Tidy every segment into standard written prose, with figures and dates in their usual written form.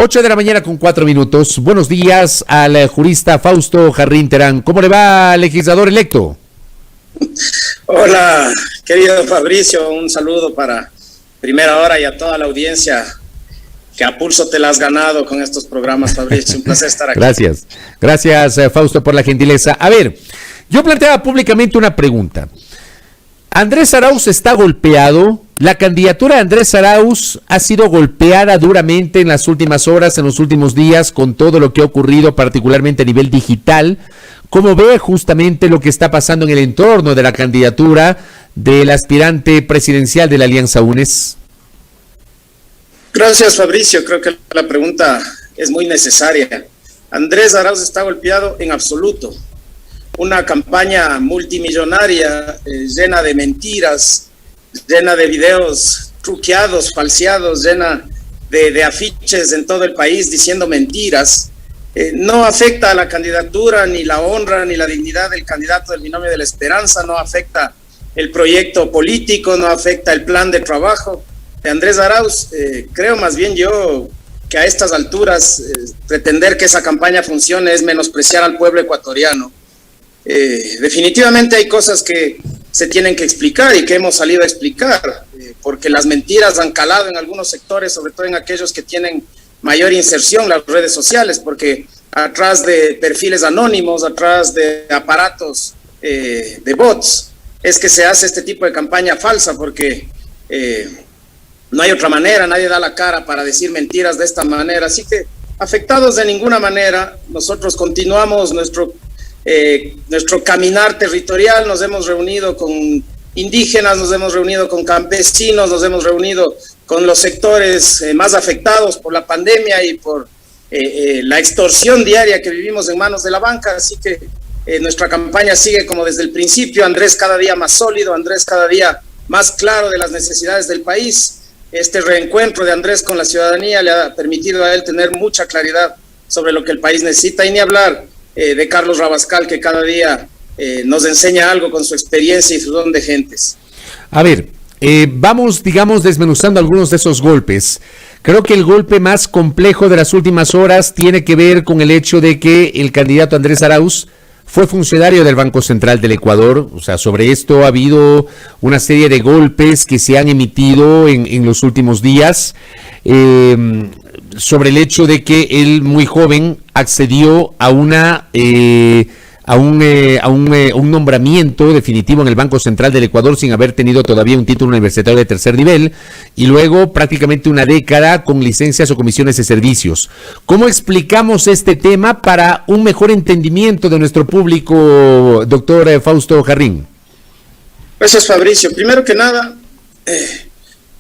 8 de la mañana con 4 minutos. Buenos días al jurista Fausto Jarrín Terán. ¿Cómo le va, legislador electo? Hola, querido Fabricio, un saludo para Primera Hora y a toda la audiencia que a pulso te la has ganado con estos programas, Fabricio. Un placer estar aquí. Gracias, Fausto, por la gentileza. A ver, yo planteaba públicamente una pregunta. Andrés Arauz está golpeado. La candidatura de Andrés Arauz ha sido golpeada duramente en las últimas horas, en los últimos días, con todo lo que ha ocurrido, particularmente a nivel digital. ¿Cómo ve justamente lo que está pasando en el entorno de la candidatura del aspirante presidencial de la Alianza UNES? Gracias, Fabricio. Creo que la pregunta es muy necesaria. Andrés Arauz está golpeado en absoluto. Una campaña multimillonaria llena de mentiras, llena de videos truqueados, falseados, llena de afiches en todo el país diciendo mentiras, no afecta a la candidatura, ni la honra, ni la dignidad del candidato del Binomio de la Esperanza, no afecta el proyecto político, no afecta el plan de trabajo de Andrés Arauz. Creo más bien yo que a estas alturas pretender que esa campaña funcione es menospreciar al pueblo ecuatoriano. Definitivamente hay cosas que se tienen que explicar y que hemos salido a explicar, porque las mentiras han calado en algunos sectores, sobre todo en aquellos que tienen mayor inserción, las redes sociales, porque atrás de perfiles anónimos, atrás de aparatos de bots, es que se hace este tipo de campaña falsa, porque no hay otra manera, nadie da la cara para decir mentiras de esta manera. Así que, afectados de ninguna manera, nosotros continuamos nuestro caminar territorial. Nos hemos reunido con indígenas, nos hemos reunido con campesinos, nos hemos reunido con los sectores más afectados por la pandemia y por la extorsión diaria que vivimos en manos de la banca. Así que nuestra campaña sigue como desde el principio. Andrés cada día más sólido, Andrés cada día más claro de las necesidades del país. Este reencuentro de Andrés con la ciudadanía le ha permitido a él tener mucha claridad sobre lo que el país necesita, y ni hablar de Carlos Rabascal, que cada día nos enseña algo con su experiencia y su don de gentes. A ver, vamos, digamos, desmenuzando algunos de esos golpes. Creo que el golpe más complejo de las últimas horas tiene que ver con el hecho de que el candidato Andrés Arauz fue funcionario del Banco Central del Ecuador. O sea, sobre esto ha habido una serie de golpes que se han emitido en los últimos días, sobre el hecho de que él, muy joven, accedió a un nombramiento definitivo en el Banco Central del Ecuador sin haber tenido todavía un título universitario de tercer nivel, y luego prácticamente una década con licencias o comisiones de servicios. ¿Cómo explicamos este tema para un mejor entendimiento de nuestro público, doctor Fausto Jarrín? Gracias, Fabricio. Primero que nada,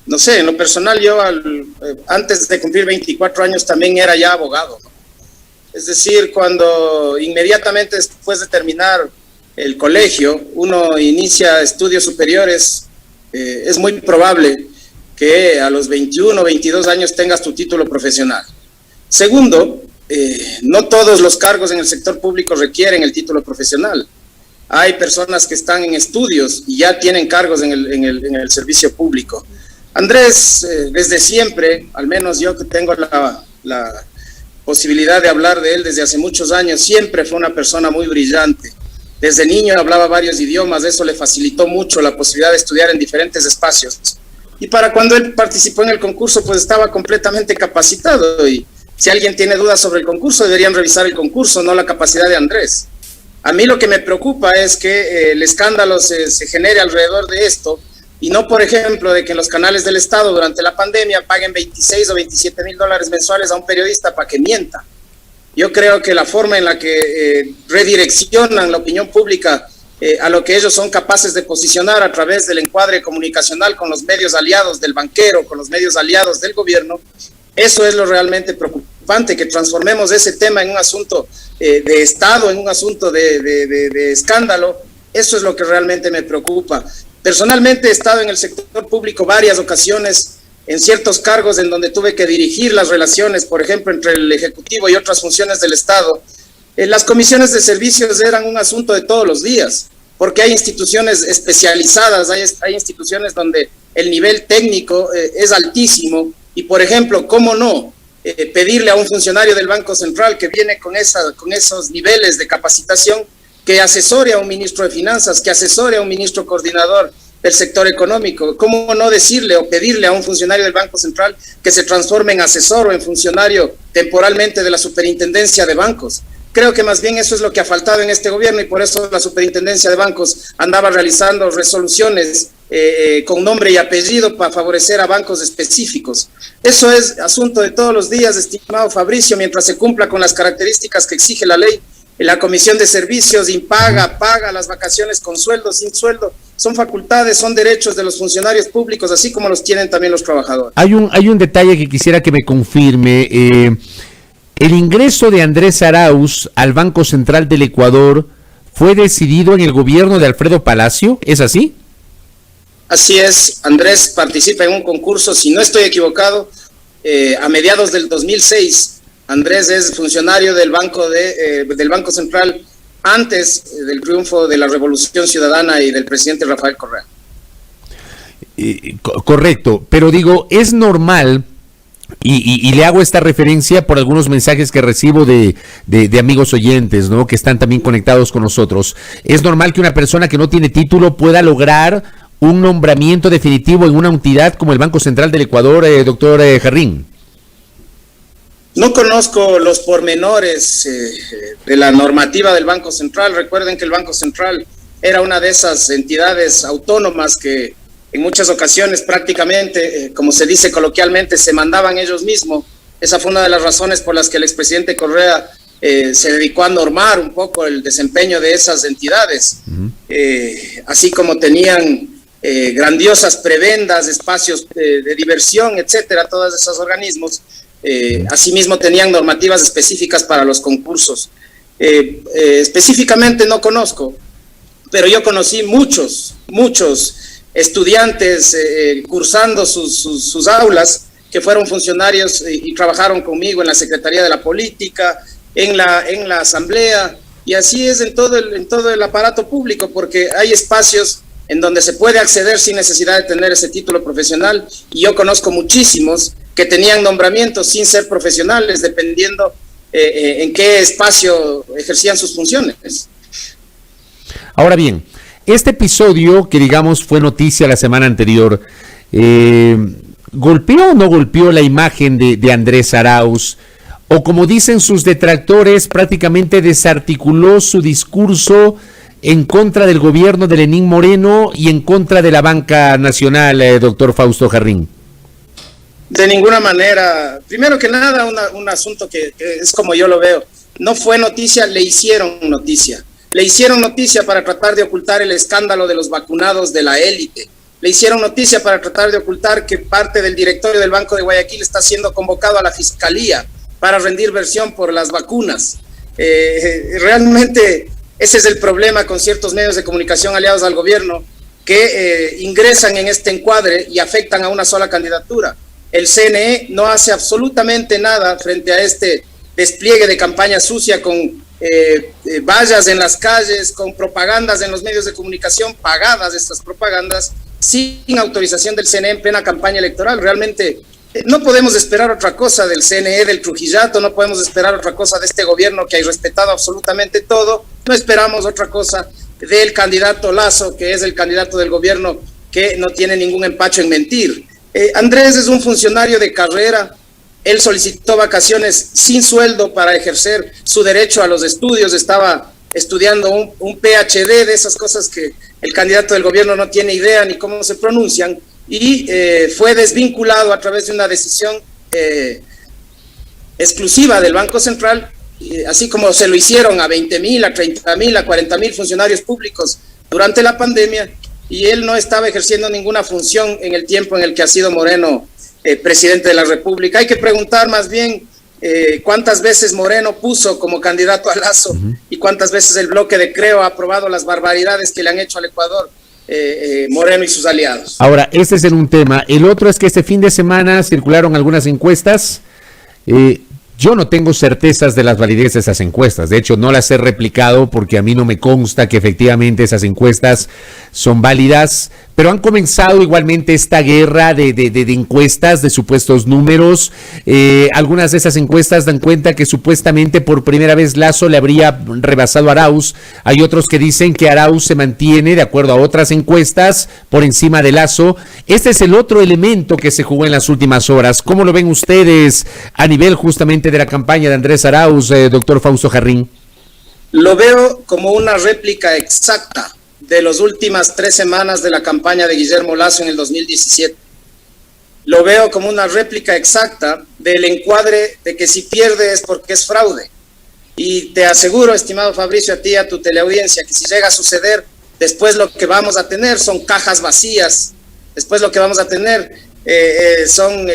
no sé, en lo personal yo antes de cumplir 24 años también era ya abogado, ¿no? Es decir, cuando inmediatamente después de terminar el colegio uno inicia estudios superiores, es muy probable que a los 21 o 22 años tengas tu título profesional. Segundo, no todos los cargos en el sector público requieren el título profesional. Hay personas que están en estudios y ya tienen cargos en el servicio público. Andrés, desde siempre, al menos yo que tengo la posibilidad de hablar de él desde hace muchos años, siempre fue una persona muy brillante. Desde niño hablaba varios idiomas, eso le facilitó mucho la posibilidad de estudiar en diferentes espacios. Y para cuando él participó en el concurso, pues estaba completamente capacitado. Y si alguien tiene dudas sobre el concurso, deberían revisar el concurso, no la capacidad de Andrés. A mí lo que me preocupa es que el escándalo se genere alrededor de esto, y no, por ejemplo, de que en los canales del Estado durante la pandemia paguen 26 o 27 mil dólares mensuales a un periodista para que mienta. Yo creo que la forma en la que redireccionan la opinión pública a lo que ellos son capaces de posicionar a través del encuadre comunicacional con los medios aliados del banquero, con los medios aliados del gobierno, eso es lo realmente preocupante, que transformemos ese tema en un asunto de Estado, en un asunto de escándalo. Eso es lo que realmente me preocupa. Personalmente he estado en el sector público varias ocasiones en ciertos cargos en donde tuve que dirigir las relaciones, por ejemplo, entre el Ejecutivo y otras funciones del Estado. Las comisiones de servicios eran un asunto de todos los días, porque hay instituciones especializadas, hay instituciones donde el nivel técnico es altísimo, y por ejemplo, ¿cómo no? pedirle a un funcionario del Banco Central que viene con esos niveles de capacitación que asesore a un ministro de Finanzas, que asesore a un ministro coordinador del sector económico. ¿Cómo no decirle o pedirle a un funcionario del Banco Central que se transforme en asesor o en funcionario temporalmente de la superintendencia de bancos? Creo que más bien eso es lo que ha faltado en este gobierno y por eso la superintendencia de bancos andaba realizando resoluciones con nombre y apellido para favorecer a bancos específicos. Eso es asunto de todos los días, estimado Fabricio, mientras se cumpla con las características que exige la ley. La Comisión de Servicios impaga, paga las vacaciones con sueldo, sin sueldo. Son facultades, son derechos de los funcionarios públicos, así como los tienen también los trabajadores. Hay un detalle que quisiera que me confirme. El ingreso de Andrés Arauz al Banco Central del Ecuador fue decidido en el gobierno de Alfredo Palacio, ¿es así? Así es, Andrés participa en un concurso, si no estoy equivocado, a mediados del 2006. Andrés es funcionario del Banco Central antes del triunfo de la Revolución Ciudadana y del presidente Rafael Correa. Correcto, pero digo, es normal, y le hago esta referencia por algunos mensajes que recibo de amigos oyentes, ¿no?, que están también conectados con nosotros. Es normal que una persona que no tiene título pueda lograr un nombramiento definitivo en una entidad como el Banco Central del Ecuador, doctor Jarrín. No conozco los pormenores de la normativa del Banco Central. Recuerden que el Banco Central era una de esas entidades autónomas que en muchas ocasiones prácticamente, como se dice coloquialmente, se mandaban ellos mismos. Esa fue una de las razones por las que el expresidente Correa se dedicó a normar un poco el desempeño de esas entidades. Así como tenían grandiosas prebendas, espacios de diversión, etcétera, todos esos organismos. Asimismo tenían normativas específicas para los concursos. Específicamente no conozco, pero yo conocí muchos estudiantes cursando sus aulas que fueron funcionarios y trabajaron conmigo en la Secretaría de la Política, en la Asamblea, y así es en todo el aparato público, porque hay espacios en donde se puede acceder sin necesidad de tener ese título profesional, y yo conozco muchísimos que tenían nombramientos sin ser profesionales, dependiendo en qué espacio ejercían sus funciones. Ahora bien, este episodio que digamos fue noticia la semana anterior, ¿golpeó o no golpeó la imagen de Andrés Arauz? O como dicen sus detractores, prácticamente desarticuló su discurso en contra del gobierno de Lenín Moreno y en contra de la banca nacional, doctor Fausto Jarrín. De ninguna manera. Primero que nada, un asunto que es como yo lo veo. No fue noticia, le hicieron noticia. Le hicieron noticia para tratar de ocultar el escándalo de los vacunados de la élite. Le hicieron noticia para tratar de ocultar que parte del directorio del Banco de Guayaquil está siendo convocado a la Fiscalía para rendir versión por las vacunas. Realmente ese es el problema con ciertos medios de comunicación aliados al gobierno que ingresan en este encuadre y afectan a una sola candidatura. El CNE no hace absolutamente nada frente a este despliegue de campaña sucia con vallas en las calles, con propagandas en los medios de comunicación, pagadas estas propagandas, sin autorización del CNE en plena campaña electoral. Realmente no podemos esperar otra cosa del CNE, del Trujillato, no podemos esperar otra cosa de este gobierno que ha irrespetado absolutamente todo, no esperamos otra cosa del candidato Lasso, que es el candidato del gobierno que no tiene ningún empacho en mentir. Andrés es un funcionario de carrera. Él solicitó vacaciones sin sueldo para ejercer su derecho a los estudios. Estaba estudiando un PhD, de esas cosas que el candidato del gobierno no tiene idea ni cómo se pronuncian, y fue desvinculado a través de una decisión exclusiva del Banco Central, así como se lo hicieron a 20,000, a 30,000, a 40,000 funcionarios públicos durante la pandemia, y él no estaba ejerciendo ninguna función en el tiempo en el que ha sido Moreno presidente de la República. Hay que preguntar más bien cuántas veces Moreno puso como candidato a Lasso y cuántas veces el bloque de Creo ha aprobado las barbaridades que le han hecho al Ecuador Moreno y sus aliados. Ahora, este es un tema. El otro es que este fin de semana circularon algunas encuestas. Yo no tengo certezas de las validez de esas encuestas. De hecho, no las he replicado porque a mí no me consta que efectivamente esas encuestas son válidas. pero han comenzado igualmente esta guerra de encuestas, de supuestos números. Algunas de esas encuestas dan cuenta que supuestamente por primera vez Lasso le habría rebasado a Arauz. Hay otros que dicen que Arauz se mantiene, de acuerdo a otras encuestas, por encima de Lasso. Este es el otro elemento que se jugó en las últimas horas. ¿Cómo lo ven ustedes a nivel justamente de la campaña de Andrés Arauz, doctor Fausto Jarrín? Lo veo como una réplica exacta de las últimas 3 semanas de la campaña de Guillermo Lasso en el 2017. Lo veo como una réplica exacta del encuadre de que si pierde es porque es fraude. Y te aseguro, estimado Fabricio, a ti y a tu teleaudiencia, que si llega a suceder, después lo que vamos a tener son cajas vacías, después lo que vamos a tener son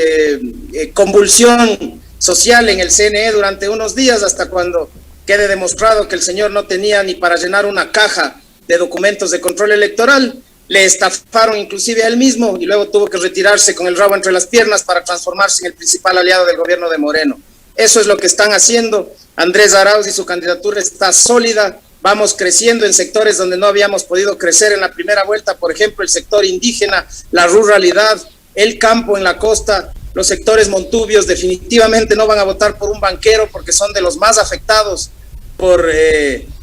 convulsión social en el CNE durante unos días, hasta cuando quede demostrado que el señor no tenía ni para llenar una caja de documentos de control electoral. Le estafaron inclusive a él mismo y luego tuvo que retirarse con el rabo entre las piernas para transformarse en el principal aliado del gobierno de Moreno. Eso es lo que están haciendo. Andrés Arauz y su candidatura está sólida. Vamos creciendo en sectores donde no habíamos podido crecer en la primera vuelta, por ejemplo, el sector indígena, la ruralidad, el campo en la costa. Los sectores montubios definitivamente no van a votar por un banquero porque son de los más afectados por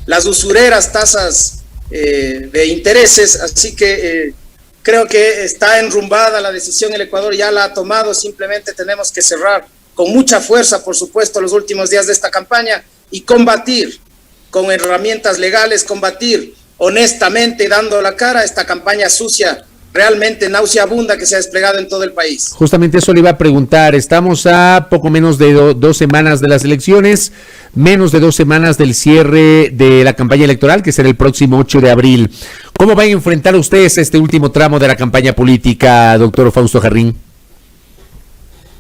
las usureras tasas de intereses, así que creo que está enrumbada la decisión, el Ecuador ya la ha tomado, simplemente tenemos que cerrar con mucha fuerza, por supuesto, los últimos días de esta campaña y combatir con herramientas legales, combatir honestamente, dando la cara, esta campaña sucia, realmente nauseabunda que se ha desplegado en todo el país. Justamente eso le iba a preguntar. Estamos a poco menos de 2 semanas de las elecciones, menos de 2 semanas del cierre de la campaña electoral, que será el próximo 8 de abril. ¿Cómo van a enfrentar ustedes este último tramo de la campaña política, doctor Fausto Jarrín?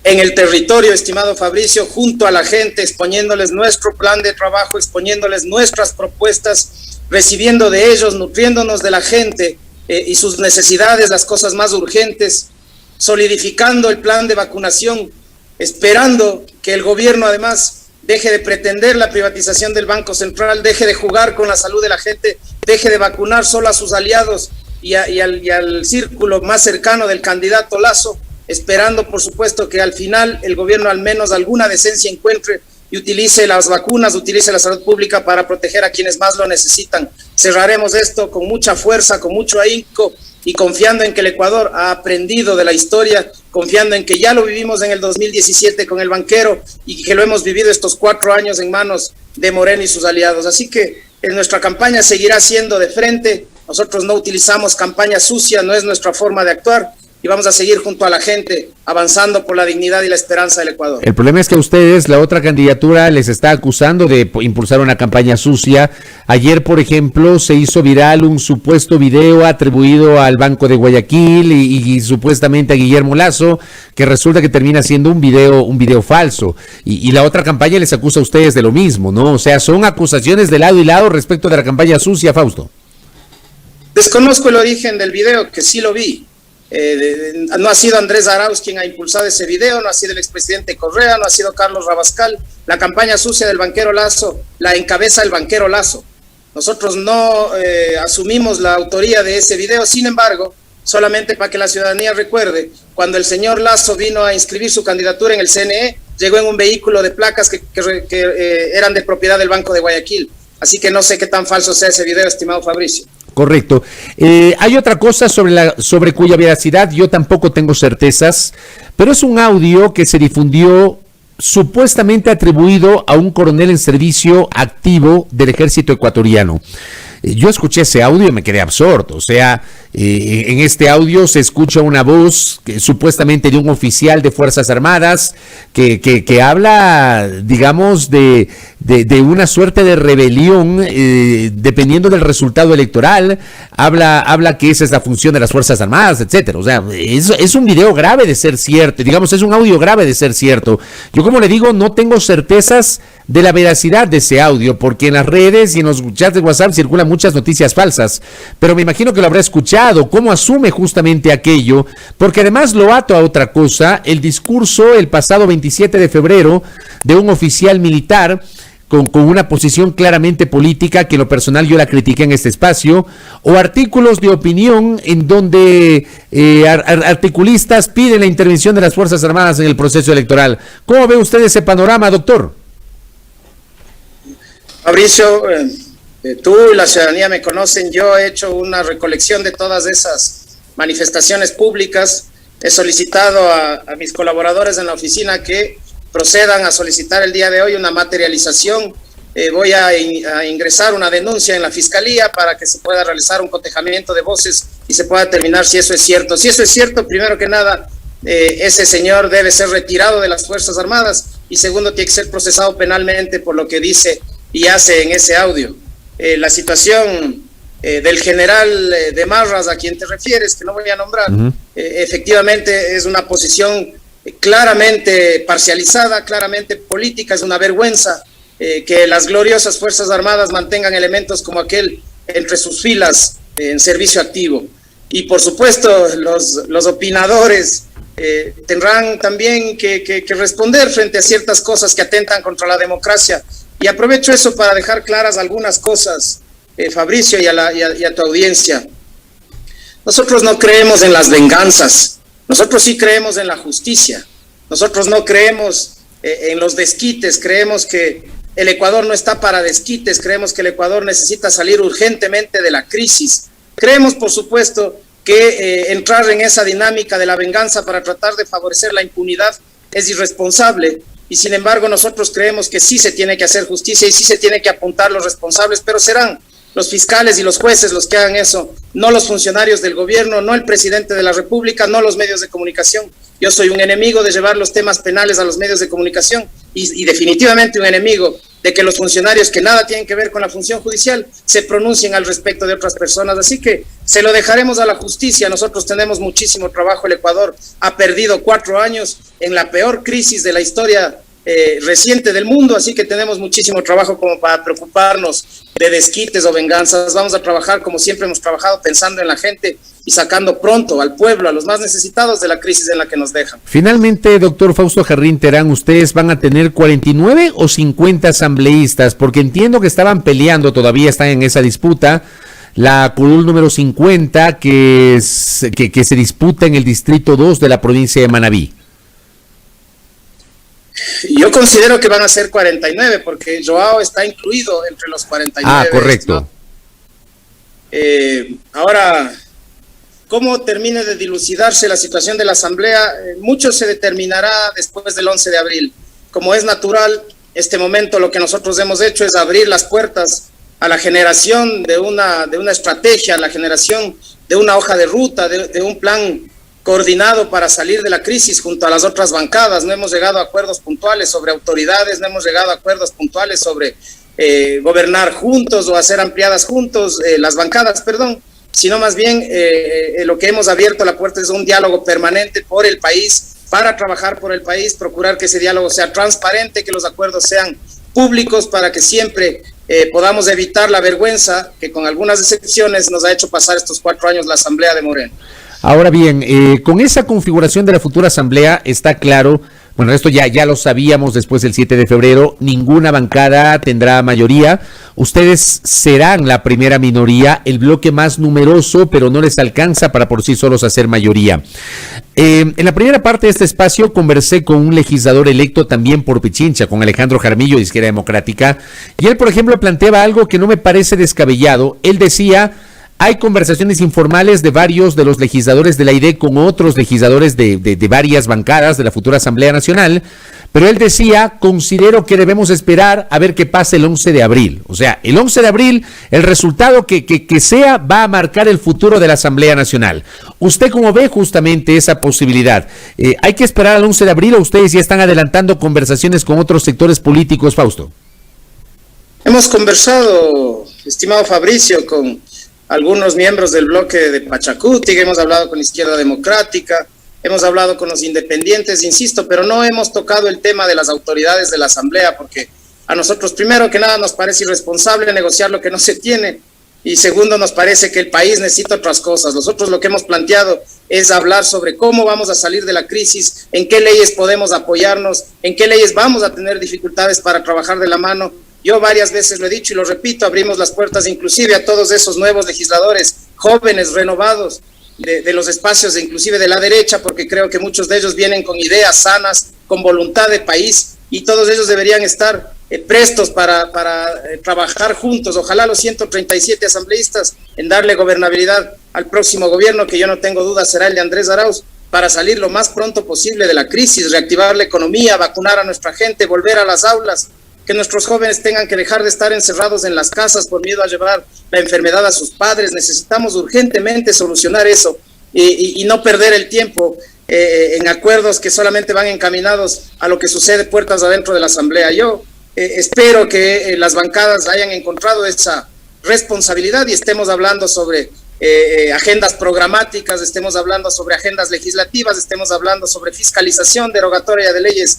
En el territorio, estimado Fabricio, junto a la gente, exponiéndoles nuestro plan de trabajo, exponiéndoles nuestras propuestas, recibiendo de ellos, nutriéndonos de la gente, y sus necesidades, las cosas más urgentes, solidificando el plan de vacunación, esperando que el gobierno además deje de pretender la privatización del Banco Central, deje de jugar con la salud de la gente, deje de vacunar solo a sus aliados y al círculo más cercano del candidato Lasso, esperando por supuesto que al final el gobierno al menos alguna decencia encuentre y utilice las vacunas, utilice la salud pública para proteger a quienes más lo necesitan. Cerraremos esto con mucha fuerza, con mucho ahínco y confiando en que el Ecuador ha aprendido de la historia, confiando en que ya lo vivimos en el 2017 con el banquero y que lo hemos vivido estos 4 años en manos de Moreno y sus aliados. Así que nuestra campaña seguirá siendo de frente. Nosotros no utilizamos campaña sucia, no es nuestra forma de actuar. Y vamos a seguir junto a la gente, avanzando por la dignidad y la esperanza del Ecuador. El problema es que a ustedes, la otra candidatura, les está acusando de impulsar una campaña sucia. Ayer, por ejemplo, se hizo viral un supuesto video atribuido al Banco de Guayaquil y supuestamente a Guillermo Lasso, que resulta que termina siendo un video falso. Y la otra campaña les acusa a ustedes de lo mismo, ¿no? O sea, son acusaciones de lado y lado respecto de la campaña sucia, Fausto. Desconozco el origen del video, que sí lo vi. No ha sido Andrés Arauz quien ha impulsado ese video, no ha sido el expresidente Correa, no ha sido Carlos Rabascal. La campaña sucia del banquero Lasso la encabeza el banquero Lasso. Nosotros no asumimos la autoría de ese video, sin embargo, solamente para que la ciudadanía recuerde, cuando el señor Lasso vino a inscribir su candidatura en el CNE, llegó en un vehículo de placas que eran de propiedad del Banco de Guayaquil. Así que no sé qué tan falso sea ese video, estimado Fabricio. Correcto. Hay otra cosa sobre cuya veracidad yo tampoco tengo certezas, pero es un audio que se difundió supuestamente atribuido a un coronel en servicio activo del ejército ecuatoriano. Yo escuché ese audio y me quedé absorto. O sea, en este audio se escucha una voz supuestamente de un oficial de Fuerzas Armadas que habla, digamos, de una suerte de rebelión dependiendo del resultado electoral. Habla que esa es la función de las Fuerzas Armadas, etcétera. O sea, es un video grave de ser cierto, digamos, es un audio grave de ser cierto. Yo, como le digo, no tengo certezas de la veracidad de ese audio, porque en las redes y en los chats de WhatsApp circulan muchas noticias falsas, pero me imagino que lo habrá escuchado. ¿Cómo asume justamente aquello? Porque además lo ato a otra cosa, el discurso el pasado 27 de febrero de un oficial militar con una posición claramente política, que en lo personal yo la critiqué en este espacio, o artículos de opinión en donde articulistas piden la intervención de las Fuerzas Armadas en el proceso electoral. ¿Cómo ve usted ese panorama, doctor? Fabricio, tú y la ciudadanía me conocen. Yo he hecho una recolección de todas esas manifestaciones públicas. He solicitado a mis colaboradores en la oficina que procedan a solicitar el día de hoy una materialización. Voy a ingresar una denuncia en la Fiscalía para que se pueda realizar un cotejamiento de voces y se pueda determinar si eso es cierto. Si eso es cierto, primero que nada, ese señor debe ser retirado de las Fuerzas Armadas, y segundo, tiene que ser procesado penalmente por lo que dice y hace en ese audio. La situación del general de Marras, a quien te refieres, que no voy a nombrar, efectivamente es una posición claramente parcializada, claramente política. Es una vergüenza que las gloriosas Fuerzas Armadas mantengan elementos como aquel entre sus filas en servicio activo. Y por supuesto los opinadores tendrán también que responder frente a ciertas cosas que atentan contra la democracia. Y aprovecho eso para dejar claras algunas cosas, Fabricio, y a tu audiencia. Nosotros no creemos en las venganzas. Nosotros sí creemos en la justicia. Nosotros no creemos en los desquites. Creemos que el Ecuador no está para desquites. Creemos que el Ecuador necesita salir urgentemente de la crisis. Creemos, por supuesto, que entrar en esa dinámica de la venganza para tratar de favorecer la impunidad es irresponsable. Y sin embargo, nosotros creemos que sí se tiene que hacer justicia y sí se tiene que apuntar los responsables, pero serán los fiscales y los jueces los que hagan eso, no los funcionarios del gobierno, no el presidente de la República, no los medios de comunicación. Yo soy un enemigo de llevar los temas penales a los medios de comunicación y definitivamente un enemigo de que los funcionarios que nada tienen que ver con la función judicial se pronuncien al respecto de otras personas. Así que se lo dejaremos a la justicia. Nosotros tenemos muchísimo trabajo. El Ecuador ha perdido 4 años en la peor crisis de la historia reciente del mundo, así que tenemos muchísimo trabajo como para preocuparnos de desquites o venganzas. Vamos a trabajar como siempre hemos trabajado, pensando en la gente y sacando pronto al pueblo, a los más necesitados de la crisis en la que nos dejan. Finalmente, doctor Fausto Jarrín Terán, ¿ustedes van a tener 49 o 50 asambleístas? Porque entiendo que estaban peleando, todavía están en esa disputa, la curul número 50 que se disputa en el distrito 2 de la provincia de Manabí. Yo considero que van a ser 49, porque Joao está incluido entre los 49. Ah, correcto. ¿No? Ahora, ¿cómo termine de dilucidarse la situación de la Asamblea? Mucho se determinará después del 11 de abril. Como es natural, este momento lo que nosotros hemos hecho es abrir las puertas a la generación de una estrategia, a la generación de una hoja de ruta, de un plan coordinado para salir de la crisis junto a las otras bancadas. No hemos llegado a acuerdos puntuales sobre autoridades, no hemos llegado a acuerdos puntuales sobre gobernar juntos o hacer ampliadas juntos las bancadas, sino más bien lo que hemos abierto la puerta es un diálogo permanente por el país, para trabajar por el país, procurar que ese diálogo sea transparente, que los acuerdos sean públicos, para que siempre podamos evitar la vergüenza que con algunas excepciones nos ha hecho pasar estos 4 años la Asamblea de Moreno. Ahora bien, con esa configuración de la futura asamblea está claro, bueno, esto ya lo sabíamos después del 7 de febrero, ninguna bancada tendrá mayoría, ustedes serán la primera minoría, el bloque más numeroso, pero no les alcanza para por sí solos hacer mayoría. En la primera parte de este espacio conversé con un legislador electo también por Pichincha, con Alejandro Jaramillo de Izquierda Democrática, y él, por ejemplo, planteaba algo que no me parece descabellado. Él decía: hay conversaciones informales de varios de los legisladores de la ID con otros legisladores de varias bancadas de la futura Asamblea Nacional, pero él decía: considero que debemos esperar a ver qué pasa el 11 de abril. O sea, el 11 de abril, el resultado que sea va a marcar el futuro de la Asamblea Nacional. ¿Usted cómo ve justamente esa posibilidad? ¿Hay que esperar al 11 de abril o ustedes ya están adelantando conversaciones con otros sectores políticos, Fausto? Hemos conversado, estimado Fabricio, con algunos miembros del bloque de Pachacuti, hemos hablado con Izquierda Democrática, hemos hablado con los independientes, insisto, pero no hemos tocado el tema de las autoridades de la Asamblea, porque a nosotros, primero que nada, nos parece irresponsable negociar lo que no se tiene, y segundo, nos parece que el país necesita otras cosas. Nosotros lo que hemos planteado es hablar sobre cómo vamos a salir de la crisis, en qué leyes podemos apoyarnos, en qué leyes vamos a tener dificultades para trabajar de la mano, Yo varias veces lo he dicho y lo repito, abrimos las puertas inclusive a todos esos nuevos legisladores jóvenes, renovados, de los espacios inclusive de la derecha, porque creo que muchos de ellos vienen con ideas sanas, con voluntad de país, y todos ellos deberían estar prestos para trabajar juntos. Ojalá los 137 asambleístas en darle gobernabilidad al próximo gobierno, que yo no tengo duda será el de Andrés Arauz, para salir lo más pronto posible de la crisis, reactivar la economía, vacunar a nuestra gente, volver a las aulas, que nuestros jóvenes tengan que dejar de estar encerrados en las casas por miedo a llevar la enfermedad a sus padres. Necesitamos urgentemente solucionar eso y no perder el tiempo en acuerdos que solamente van encaminados a lo que sucede puertas adentro de la Asamblea. Yo espero que las bancadas hayan encontrado esa responsabilidad y estemos hablando sobre agendas programáticas, estemos hablando sobre agendas legislativas, estemos hablando sobre fiscalización derogatoria de leyes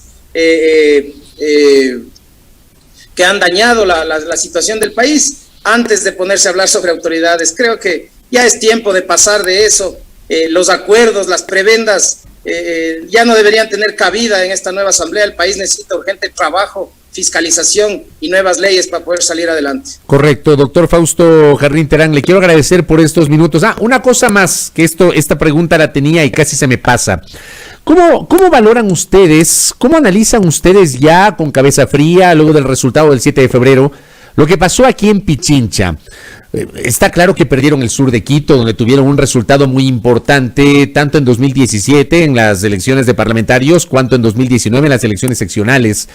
que han dañado la situación del país, antes de ponerse a hablar sobre autoridades. Creo que ya es tiempo de pasar de eso. Los acuerdos, las prebendas, ya no deberían tener cabida en esta nueva asamblea. El país necesita urgente trabajo, fiscalización y nuevas leyes para poder salir adelante. Correcto, doctor Fausto Jarrín Terán, le quiero agradecer por estos minutos. Una cosa más, que esta pregunta la tenía y casi se me pasa. ¿Cómo valoran ustedes, cómo analizan ustedes ya con cabeza fría, luego del resultado del 7 de febrero, lo que pasó aquí en Pichincha? Está claro que perdieron el sur de Quito, donde tuvieron un resultado muy importante, tanto en 2017 en las elecciones de parlamentarios, cuanto en 2019 en las elecciones seccionales.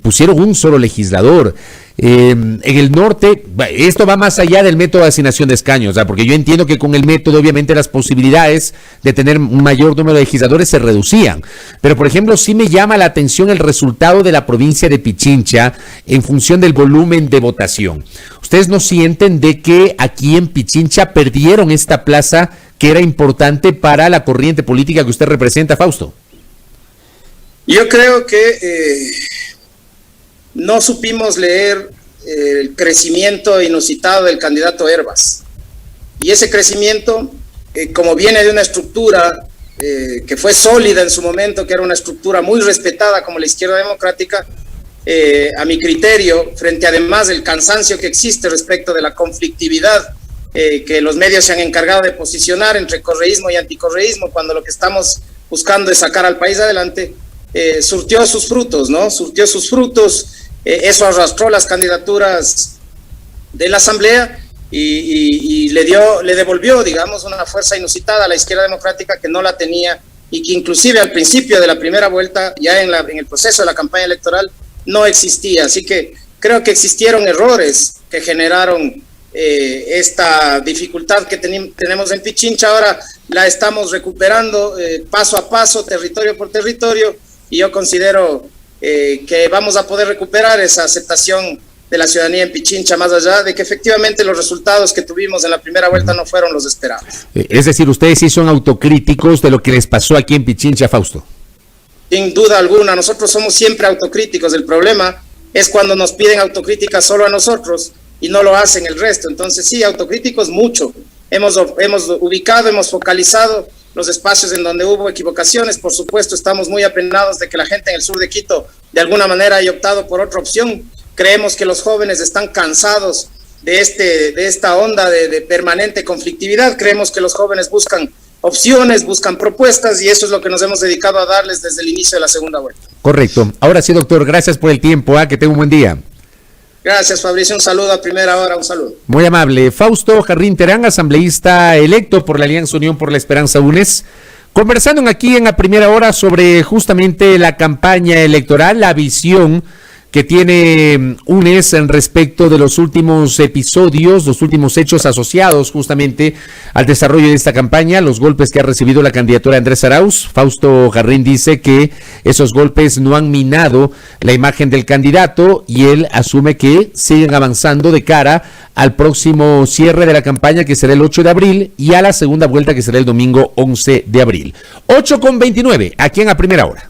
Pusieron un solo legislador. En el norte, esto va más allá del método de asignación de escaños, porque yo entiendo que con el método obviamente las posibilidades de tener un mayor número de legisladores se reducían, pero por ejemplo sí me llama la atención el resultado de la provincia de Pichincha en función del volumen de votación. ¿Ustedes no sienten de que aquí en Pichincha perdieron esta plaza que era importante para la corriente política que usted representa, Fausto? Yo creo que no supimos leer el crecimiento inusitado del candidato Hervas. Y ese crecimiento, como viene de una estructura que fue sólida en su momento, que era una estructura muy respetada como la izquierda democrática, a mi criterio, frente además del cansancio que existe respecto de la conflictividad que los medios se han encargado de posicionar entre correísmo y anticorreísmo, cuando lo que estamos buscando es sacar al país adelante, surtió sus frutos, ¿no? Surtió sus frutos. Eso arrastró las candidaturas de la Asamblea y le devolvió, digamos, una fuerza inusitada a la izquierda democrática que no la tenía y que inclusive al principio de la primera vuelta, ya en el proceso de la campaña electoral, no existía. Así que creo que existieron errores que generaron esta dificultad que tenemos en Pichincha. Ahora la estamos recuperando paso a paso, territorio por territorio, y yo considero que vamos a poder recuperar esa aceptación de la ciudadanía en Pichincha, más allá de que efectivamente los resultados que tuvimos en la primera vuelta no fueron los esperados. Es decir, ustedes sí son autocríticos de lo que les pasó aquí en Pichincha, Fausto. Sin duda alguna, nosotros somos siempre autocríticos. El problema es cuando nos piden autocrítica solo a nosotros y no lo hacen el resto. Entonces sí, autocríticos mucho. Hemos ubicado, hemos focalizado los espacios en donde hubo equivocaciones. Por supuesto, estamos muy apenados de que la gente en el sur de Quito de alguna manera haya optado por otra opción. Creemos que los jóvenes están cansados de esta onda de permanente conflictividad. Creemos que los jóvenes buscan opciones, buscan propuestas, y eso es lo que nos hemos dedicado a darles desde el inicio de la segunda vuelta. Correcto. Ahora sí, doctor, gracias por el tiempo. Que tenga un buen día. Gracias, Fabricio. Un saludo a primera hora, un saludo. Muy amable. Fausto Jarrín Terán, asambleísta electo por la Alianza Unión por la Esperanza UNES, conversando aquí en la primera hora sobre justamente la campaña electoral, la visión que tiene UNES en respecto de los últimos episodios, los últimos hechos asociados justamente al desarrollo de esta campaña, los golpes que ha recibido la candidatura de Andrés Arauz. Fausto Jarrín dice que esos golpes no han minado la imagen del candidato y él asume que siguen avanzando de cara al próximo cierre de la campaña, que será el 8 de abril, y a la segunda vuelta, que será el domingo 11 de abril. 8:29, aquí en la primera hora.